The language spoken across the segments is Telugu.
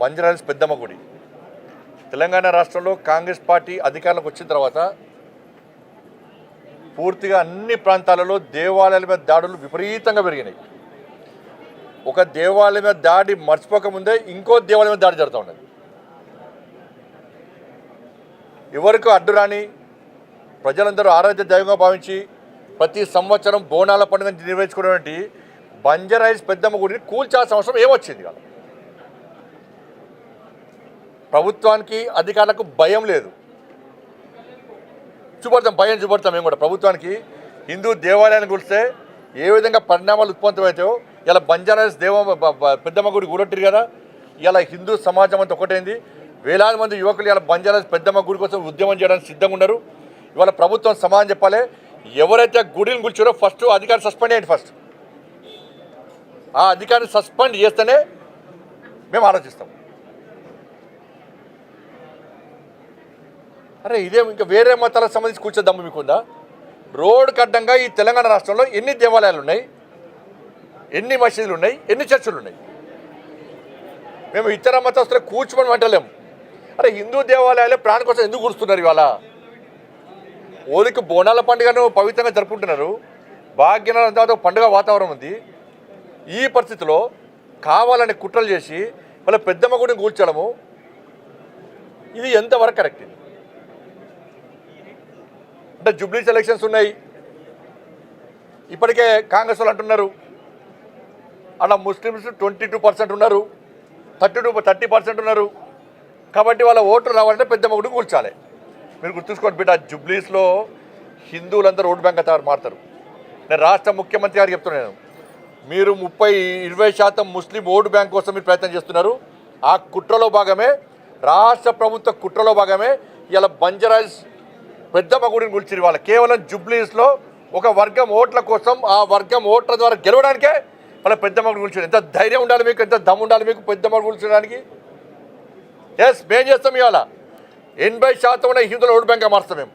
బంజారాహిల్స్ పెద్దమ్మ గుడి. తెలంగాణ రాష్ట్రంలో కాంగ్రెస్ పార్టీ అధికారంలోకి వచ్చిన తర్వాత పూర్తిగా అన్ని ప్రాంతాలలో దేవాలయాల మీద దాడులు విపరీతంగా పెరిగినాయి. ఒక దేవాలయం మీద దాడి మర్చిపోకముందే ఇంకో దేవాలయం మీద దాడి జరుగుతూ ఉన్నది. ఎవరికి అడ్డురాని ప్రజలందరూ ఆరాధ్య దైవంగా భావించి ప్రతి సంవత్సరం బోనాల పండుగ నిర్వహించుకున్నటువంటి బంజారాహిల్స్ పెద్దమ్మ గుడిని కూల్చాల్సిన అవసరం ఏమొచ్చింది? కాదు, ప్రభుత్వానికి అధికారులకు భయం లేదు. భయం చూపడతాం మేము కూడా. ప్రభుత్వానికి హిందూ దేవాలయాన్ని కూల్స్తే ఏ విధంగా పరిణామాలు ఉత్పన్నమవుతాయో ఇలా బంజారాహిల్స్ పెద్దమ్మ గుడి కూడొట్టిరు కదా. ఇలా హిందూ సమాజం అంతా ఒకటైంది. వేలాది మంది యువకులు ఇలా బంజారాహిల్స్ పెద్దమ్మ గుడి కోసం ఉద్యమం చేయడానికి సిద్ధంగా ఉన్నారు. ఇవాళ ప్రభుత్వం సమాధానం చెప్పాలి. ఎవరైతే గుడిని కూల్చారో ఫస్ట్ అధికారిని సస్పెండ్ చేయండి. ఫస్ట్ ఆ అధికారిని సస్పెండ్ చేస్తేనే మేము ఆలోచిస్తాం. అరే ఇదేం ఇంకా వేరే మతాలకు సంబంధించి కూర్చోద్దాము మీకుందా? రోడ్డుకు అడ్డంగా ఈ తెలంగాణ రాష్ట్రంలో ఎన్ని దేవాలయాలు ఉన్నాయి, ఎన్ని మసీదులు ఉన్నాయి, ఎన్ని చర్చిలు ఉన్నాయి? మేము ఇతర మతస్థులకు కూర్చోమని అంటలేము. అరే హిందూ దేవాలయాలే ప్రాణం కోసం ఎందుకు కూర్చున్నారు? ఇవాళ ఓలికి బోనాల పండుగను పవిత్రంగా జరుపుకుంటున్నారు. భాగ్యనగరం పండుగ వాతావరణం ఉంది. ఈ పరిస్థితిలో కావాలని కుట్రలు చేసి వాళ్ళ పెద్దమ్మ గుడిని కూల్చడము ఇది ఎంతవరకు కరెక్ట్? అంటే జూబ్లీస్ ఎలక్షన్స్ ఉన్నాయి. ఇప్పటికే కాంగ్రెస్ వాళ్ళు అంటున్నారు అలా ముస్లిమ్స్ 22% ఉన్నారు, 30% ఉన్నారు. కాబట్టి వాళ్ళ ఓట్లు రావాలంటే పెద్దమ్మ గుడిని కూల్చాలి. మీరు గుర్తుంచుకోండి బిడ్డ, జూబ్లీస్లో హిందువులందరూ ఓటు బ్యాంక్ మారుతారు. నేను రాష్ట్ర ముఖ్యమంత్రి గారికి చెప్తున్నాను, మీరు 20% ముస్లిం ఓటు బ్యాంక్ కోసం మీరు ప్రయత్నం చేస్తున్నారు. ఆ కుట్రలో భాగమే, రాష్ట్ర ప్రభుత్వ కుట్రలో భాగమే ఇలా బంజారాహిల్స్ పెద్దమ్మ గుడిని కూల్చిరు. వాళ్ళ కేవలం జూబ్లీస్లో ఒక వర్గం ఓట్ల కోసం, ఆ వర్గం ఓట్ల ద్వారా గెలవడానికే వాళ్ళ పెద్దమ్మ గుడిని కూల్చారు. ఎంత ధైర్యం ఉండాలి మీకు, ఎంత దమ్ము ఉండాలి మీకు పెద్దమ్మ కూల్చడానికి? మేము చేస్తాం. ఇవాళ 80% ఉన్న హిందువుల ఓటు బ్యాంక్గా మారుస్తాం. మేము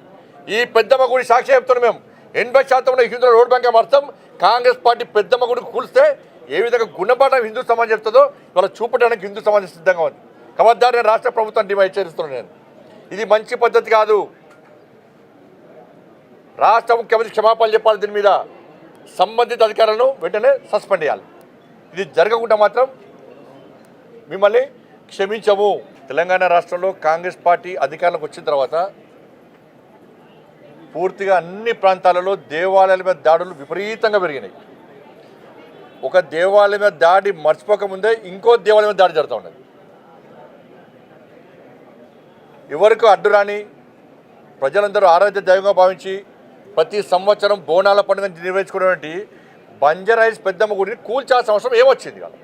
ఈ పెద్దమ్మ గుడి సాక్షి చెప్తున్నాం. మేము 80% ఉన్న హిందువుల ఓటు బ్యాంక్గా మారుస్తాం. కాంగ్రెస్ పార్టీ పెద్దమ్మ గుడిని కూల్స్తే ఏ విధంగా గుణపాఠం హిందూ సమాజం చెప్తుందో ఇవాళ చూపడానికి హిందూ సమాజం సిద్ధంగా ఉంది. కాబట్టి నేను రాష్ట్ర ప్రభుత్వం డిమాండ్ హెచ్చరిస్తున్నాను. నేను ఇది మంచి పద్ధతి కాదు. రాష్ట్ర ముఖ్యమంత్రి క్షమాపణలు చెప్పాలి. దీని మీద సంబంధిత అధికారులను వెంటనే సస్పెండ్ చేయాలి. ఇది జరగకుండా మాత్రం మిమ్మల్ని క్షమించము. తెలంగాణ రాష్ట్రంలో కాంగ్రెస్ పార్టీ అధికారంలోకి వచ్చిన తర్వాత పూర్తిగా అన్ని ప్రాంతాలలో దేవాలయాల మీద దాడులు విపరీతంగా పెరిగినాయి. ఒక దేవాలయం మీద దాడి మర్చిపోకముందే ఇంకో దేవాలయం మీద దాడి జరుగుతూ ఉన్నది. ఎవరికి అడ్డురాని ప్రజలందరూ ఆరాధ్య దైవంగా భావించి ప్రతి సంవత్సరం బోనాల పండుగ నిర్వహించుకున్నటువంటి బంజారాహిల్స్ పెద్దమ్మ గుడిని కూల్చాల్సిన అవసరం ఏమొచ్చింది? కాదు,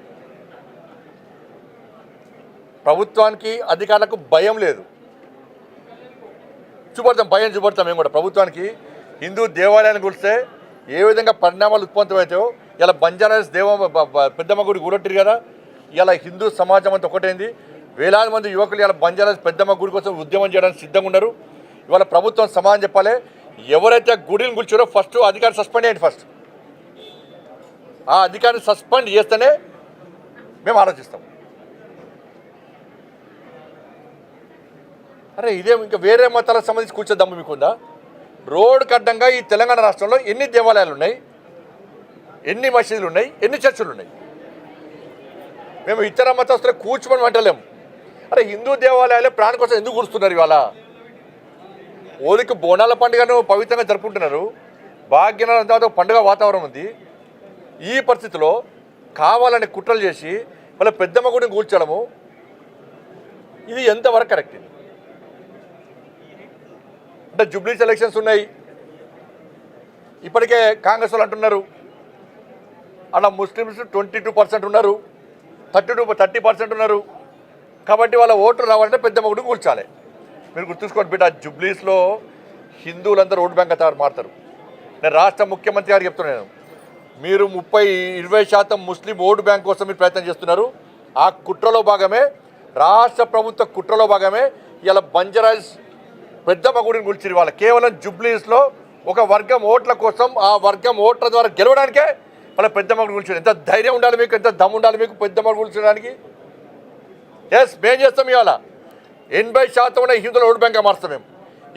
ప్రభుత్వానికి అధికారులకు భయం లేదు. భయం చూపడతాం మేము కూడా. ప్రభుత్వానికి హిందూ దేవాలయాన్ని కూల్స్తే ఏ విధంగా పరిణామాలు ఉత్పన్నమవుతాయో ఇలా బంజారాహిల్స్ పెద్దమ్మ గుడి కూడొట్టిరు కదా. ఇలా హిందూ సమాజం అంతా ఒకటైంది. వేలాది మంది యువకులు ఇలా బంజారాహిల్స్ పెద్దమ్మ గుడి కోసం ఉద్యమం చేయడానికి సిద్ధంగా ఉన్నారు. ఇవాళ ప్రభుత్వం సమాధానం చెప్పాలి. ఎవరైతే గుడిని కూల్చారో ఫస్ట్ అధికారిని సస్పెండ్ చేయండి. ఫస్ట్ ఆ అధికారిని సస్పెండ్ చేస్తేనే మేము ఆలోచిస్తాం. అరే ఇదేం ఇంకా వేరే మతాలకు సంబంధించి కూర్చోద్దాము మీకుందా? రోడ్డుకు అడ్డంగా ఈ తెలంగాణ రాష్ట్రంలో ఎన్ని దేవాలయాలు ఉన్నాయి, ఎన్ని మసీదులు ఉన్నాయి, ఎన్ని చర్చిలు ఉన్నాయి? మేము ఇతర మతస్థులకు కూర్చోమని అంటలేము. అరే హిందూ దేవాలయాలే ప్రాణం కోసం ఎందుకు కూర్చున్నారు? ఇవాళ ఓలికి బోనాల పండుగను పవిత్రంగా జరుపుకుంటున్నారు. భాగ్యనగరం పండుగ వాతావరణం ఉంది. ఈ పరిస్థితిలో కావాలని కుట్రలు చేసి వాళ్ళ పెద్దమ్మ గుడిని కూల్చడము ఇది ఎంతవరకు కరెక్ట్? అంటే జూబ్లీస్ ఎలక్షన్స్ ఉన్నాయి. ఇప్పటికే కాంగ్రెస్ వాళ్ళు అంటున్నారు అలా ముస్లిమ్స్ 22% ఉన్నారు, 30% ఉన్నారు. కాబట్టి వాళ్ళ ఓట్లు రావాలంటే పెద్దమ్మ గుడిని కూల్చాలి. మీరు గుర్తుంచుకోండి బిడ్డ, జూబ్లీస్లో హిందువులందరూ ఓటు బ్యాంక్ మారుతారు. నేను రాష్ట్ర ముఖ్యమంత్రి గారికి చెప్తున్నాను, మీరు 20% ముస్లిం ఓటు బ్యాంక్ కోసం మీరు ప్రయత్నం చేస్తున్నారు. ఆ కుట్రలో భాగమే, రాష్ట్ర ప్రభుత్వ కుట్రలో భాగమే ఇలా బంజారాహిల్స్ పెద్దమ్మ గుడిని కూల్చిరు. వాళ్ళ కేవలం జూబ్లీస్లో ఒక వర్గం ఓట్ల కోసం, ఆ వర్గం ఓట్ల ద్వారా గెలవడానికే వాళ్ళ పెద్దమ్మ గుడిని కూల్చారు. ఎంత ధైర్యం ఉండాలి మీకు, ఎంత దమ్ము ఉండాలి మీకు పెద్దమ్మ కూల్చడానికి? ఎస్ మేము చేస్తాం. ఇవాళ 80% ఉన్న హిందువుల ఓటు బ్యాంక్గా మారుస్తాం మేము.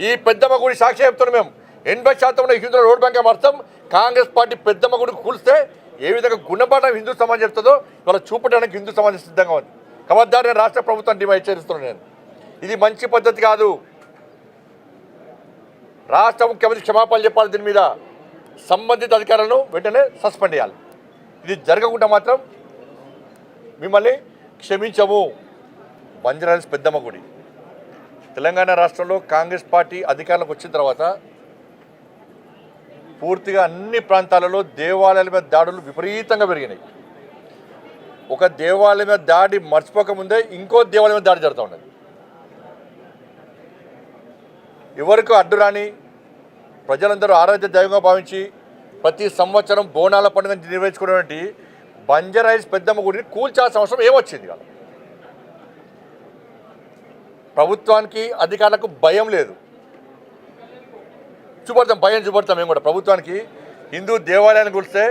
ఈ పెద్దమ్మ గుడి సాక్షి చెప్తున్నాం మేము. 80% ఉన్న హిందువుల ఓటు బ్యాంక్గా మారుస్తాం. కాంగ్రెస్ పార్టీ పెద్దమ్మ గుడికి కూలిస్తే ఏ విధంగా గుణపాఠం హిందూ సమాజం చెప్తుందో ఇవాళ చూపడానికి హిందూ సమాజం సిద్ధంగా ఉంది. కాబట్టి నేను రాష్ట్ర ప్రభుత్వం డిమాండ్ హెచ్చరిస్తున్నాను. నేను ఇది మంచి పద్ధతి కాదు. రాష్ట్ర ముఖ్యమంత్రి క్షమాపణలు చెప్పాలి. దీని మీద సంబంధిత అధికారులను వెంటనే సస్పెండ్ చేయాలి. ఇది జరగకుండా మాత్రం మిమ్మల్ని క్షమించము. బంజారాహిల్స్ పెద్దమ్మ గుడి తెలంగాణ రాష్ట్రంలో కాంగ్రెస్ పార్టీ అధికారంలోకి వచ్చిన తర్వాత పూర్తిగా అన్ని ప్రాంతాలలో దేవాలయాల మీద దాడులు విపరీతంగా పెరిగినాయి. ఒక దేవాలయం మీద దాడి మర్చిపోకముందే ఇంకో దేవాలయం మీద దాడి జరుగుతూ ఉన్నది. ఎవరికి అడ్డురాని ప్రజలందరూ ఆరాధ్య దైవంగా భావించి ప్రతి సంవత్సరం బోనాల పండుగ నిర్వహించుకునేటువంటి బంజారాహిల్స్ పెద్దమ్మ గుడిని కూల్చాల్సిన అవసరం ఏమొచ్చింది? కాదు ప్రభుత్వానికి అధికారులకు భయం లేదు. భయం చూపడతాం మేము కూడా. ప్రభుత్వానికి హిందూ దేవాలయాన్ని కూలిస్తే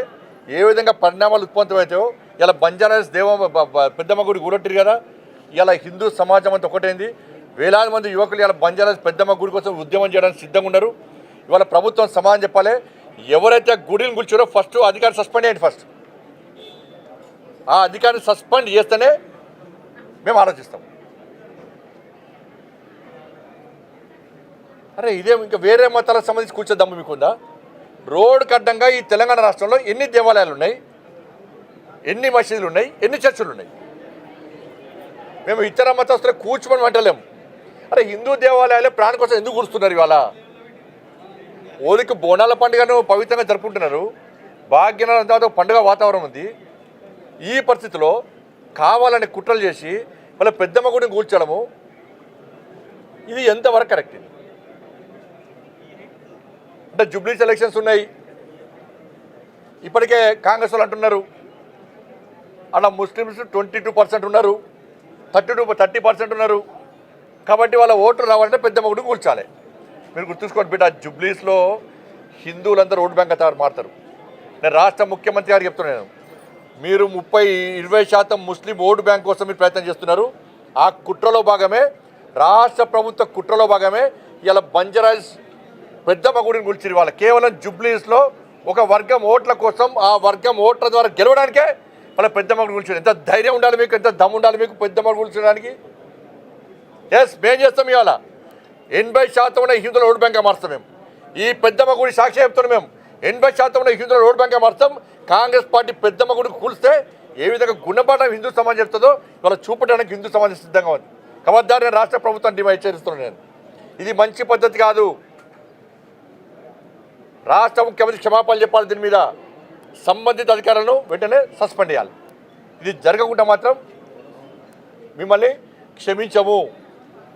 ఏ విధంగా పరిణామాలు ఉత్పన్నమవుతాయో ఇలా బంజారాహిల్స్ పెద్దమ్మ గుడి కూడొట్టిరు కదా. ఇలా హిందూ సమాజం అంతా ఒకటైంది. వేలాది మంది యువకులు ఇలా బంజారాహిల్స్ పెద్దమ్మ గుడి కోసం ఉద్యమం చేయడానికి సిద్ధంగా ఉన్నారు. ఇవాళ ప్రభుత్వం సమాధానం చెప్పాలి. ఎవరైతే గుడిని కూల్చారో ఫస్ట్ అధికారిని సస్పెండ్ చేయండి. ఫస్ట్ ఆ అధికారిని సస్పెండ్ చేస్తేనే మేము ఆలోచిస్తాం. అరే ఇదేం ఇంకా వేరే మతాలకు సంబంధించి కూర్చోద్దాము మీకుందా? రోడ్డుకు అడ్డంగా ఈ తెలంగాణ రాష్ట్రంలో ఎన్ని దేవాలయాలు ఉన్నాయి, ఎన్ని మసీదులు ఉన్నాయి, ఎన్ని చర్చిలు ఉన్నాయి? మేము ఇతర మతస్థులకు కూర్చోమని అంటలేము. అరే హిందూ దేవాలయాలే ప్రాణం కోసం ఎందుకు కూర్చున్నారు? ఇవాళ ఓలికి బోనాల పండుగను పవిత్రంగా జరుపుకుంటున్నారు. భాగ్యనగరం పండుగ వాతావరణం ఉంది. ఈ పరిస్థితిలో కావాలని కుట్రలు చేసి వాళ్ళ పెద్దమ్మ గుడిని కూల్చడము ఇది ఎంతవరకు కరెక్ట్? అంటే జూబ్లీస్ ఎలక్షన్స్ ఉన్నాయి. ఇప్పటికే కాంగ్రెస్ వాళ్ళు అంటున్నారు అలా ముస్లిమ్స్ 22% ఉన్నారు, 30% ఉన్నారు. కాబట్టి వాళ్ళ ఓట్లు రావాలంటే పెద్దమ్మ గుడిని కూల్చాలి. మీరు గుర్తుంచుకోండి బిడ్డ, జూబ్లీస్లో హిందువులందరూ ఓటు బ్యాంక్ మారుతారు. నేను రాష్ట్ర ముఖ్యమంత్రి గారికి చెప్తున్నాను, మీరు 20% ముస్లిం ఓటు బ్యాంక్ కోసం మీరు ప్రయత్నం చేస్తున్నారు. ఆ కుట్రలో భాగమే, రాష్ట్ర ప్రభుత్వ కుట్రలో భాగమే ఇలా బంజారాహిల్స్ పెద్దమ్మ గుడిని కూల్చిరు. వాళ్ళ కేవలం జూబ్లీస్లో ఒక వర్గం ఓట్ల కోసం, ఆ వర్గం ఓట్ల ద్వారా గెలవడానికే వాళ్ళ పెద్దమ్మ గుడిని కూల్చారు. ఎంత ధైర్యం ఉండాలి మీకు, ఎంత దమ్ము ఉండాలి మీకు పెద్దమ్మ కూల్చడానికి? ఎస్ మేము చేస్తాం. ఇవాళ 80% ఉన్న హిందువుల ఓటు బ్యాంక్గా మారుస్తాం మేము. ఈ పెద్దమ్మ గుడి సాక్షి చెప్తున్నాం మేము. 80% ఉన్న హిందువుల ఓటు బ్యాంక్గా మారుస్తాం. కాంగ్రెస్ పార్టీ పెద్దమ్మ గుడికి కూలిస్తే ఏ విధంగా గుణపాఠం హిందూ సమాజం చెప్తుందో ఇవాళ చూపడానికి హిందూ సమాజం సిద్ధంగా ఉంది. కాబట్టి నేను రాష్ట్ర ప్రభుత్వం డిమాండ్ హెచ్చరిస్తున్నాను. నేను ఇది మంచి పద్ధతి కాదు. రాష్ట్ర ముఖ్యమంత్రి క్షమాపణలు చెప్పాలి. దీని మీద సంబంధిత అధికారులను వెంటనే సస్పెండ్ చేయాలి. ఇది జరగకుండా మాత్రం మిమ్మల్ని క్షమించము.